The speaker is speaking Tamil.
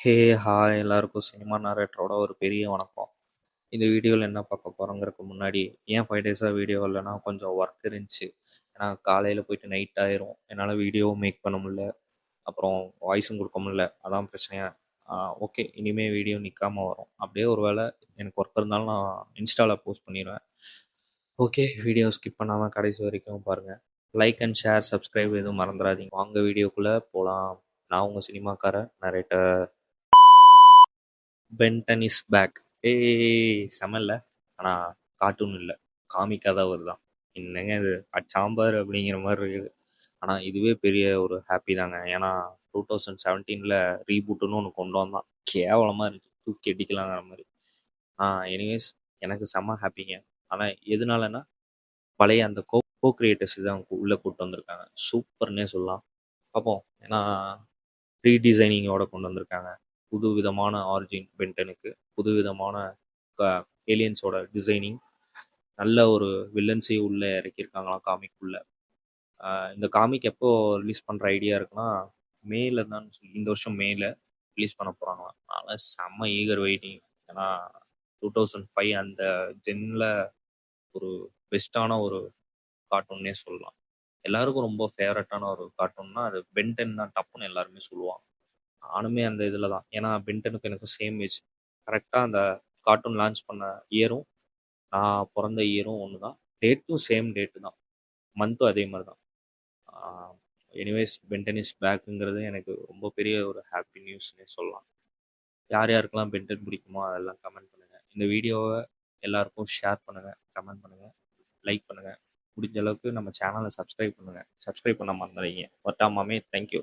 ஹே ஹாய் எல்லாருக்கும் சினிமா நரேட்டரோட ஒரு பெரிய வணக்கம். இந்த வீடியோவில் என்ன பார்க்க போகிறோங்கிறதுக்கு முன்னாடி ஏன் 5 டேஸாக வீடியோ இல்லைன்னா கொஞ்சம் ஒர்க் இருந்துச்சு. ஏன்னா காலையில் போயிட்டு நைட் ஆயிரும், என்னால் வீடியோவும் மேக் பண்ண முடியல, அப்புறம் வாய்ஸும் கொடுக்க முடியல. அதான் பிரச்சனையா. ஓகே, இனிமேல் வீடியோ நிற்காமல் வரும். அப்படியே ஒரு வேளை எனக்கு ஒர்க் இருந்தாலும் நான் இன்ஸ்டாவில் போஸ்ட் பண்ணிடுவேன். ஓகே, வீடியோ ஸ்கிப் பண்ணாமல் கடைசி வரைக்கும் பாருங்கள். லைக் அண்ட் ஷேர் சப்ஸ்கிரைப் எதுவும் மறந்துடாதீங்க. வாங்க வீடியோக்குள்ளே போகலாம். நான் உங்கள் சினிமாக்கார நரேட்டர். Benton is back. செம இல்லை, ஆனால் கார்ட்டூன் இல்லை, காமிக்காக தான் வருதான். என்னங்க இது சாம்பார் அப்படிங்கிற மாதிரி இருக்குது. ஆனால் இதுவே பெரிய ஒரு ஹாப்பி தாங்க. ஏன்னா 2017 ரீபூட்டுன்னு ஒன்று கொண்டு வந்தான். கேவலமாக இருந்துச்சு, தூக்கி அடிக்கலாங்கிற மாதிரி. எனிவேஸ், எனக்கு செம்ம ஹாப்பிங்க. ஆனால் எதனாலன்னா பழைய அந்த கோ கிரியேட்டர்ஸ் தான் உள்ளே கூப்பிட்டு வந்திருக்காங்க. சூப்பர்னே சொல்லலாம். பார்ப்போம். ஏன்னா ரீடிசைனிங்கோட கொண்டு வந்திருக்காங்க. புது விதமான ஆரிஜின் பென்டனுக்கு, புது விதமான ஏலியன்ஸோட டிசைனிங், நல்ல ஒரு வில்லன்ஸையும் உள்ளே இறக்கியிருக்காங்களாம் காமிக் உள்ள. இந்த காமிக் எப்போ ரிலீஸ் பண்ணுற ஐடியா இருக்குன்னா மேல தான் சொல்லி, இந்த வருஷம் மேல ரிலீஸ் பண்ண போகிறாங்களாம். அதனால் செம்ம ஈகர் வெயிட்டிங். ஏன்னா 2005 அந்த ஜென்னில் ஒரு பெஸ்ட்டான ஒரு கார்ட்டூன்னே சொல்லலாம். எல்லாருக்கும் ரொம்ப ஃபேவரட்டான ஒரு கார்ட்டூன்னா அது பென்டென் தான் டப்புன்னு எல்லாருமே சொல்லுவாங்க. நானுமே அந்த இதில் தான். ஏன்னா பென்டனுக்கு எனக்கும் சேம் ஏஜ். கரெக்டாக அந்த கார்ட்டூன் லான்ச் பண்ண இயரும் நான் பிறந்த இயரும் ஒன்று தான். டேட்டும் சேம் டேட்டு தான், மந்த்தும் அதே மாதிரி தான். எனிவேஸ், பென்டன் இஸ் பேக்குங்கிறது எனக்கு ரொம்ப பெரிய ஒரு ஹாப்பி நியூஸ்னே சொல்லலாம். யார் யாருக்கெல்லாம் பென்டன் பிடிக்குமோ அதெல்லாம் கமெண்ட் பண்ணுங்கள். இந்த வீடியோவை எல்லாருக்கும் ஷேர் பண்ணுங்கள், கமெண்ட் பண்ணுங்கள், லைக் பண்ணுங்கள். முடிஞ்ச அளவுக்கு நம்ம சேனலை சப்ஸ்கிரைப் பண்ணுங்கள். சப்ஸ்கிரைப் பண்ண மறந்துடாதீங்க. ஒட்டாமாமே. தேங்க்யூ.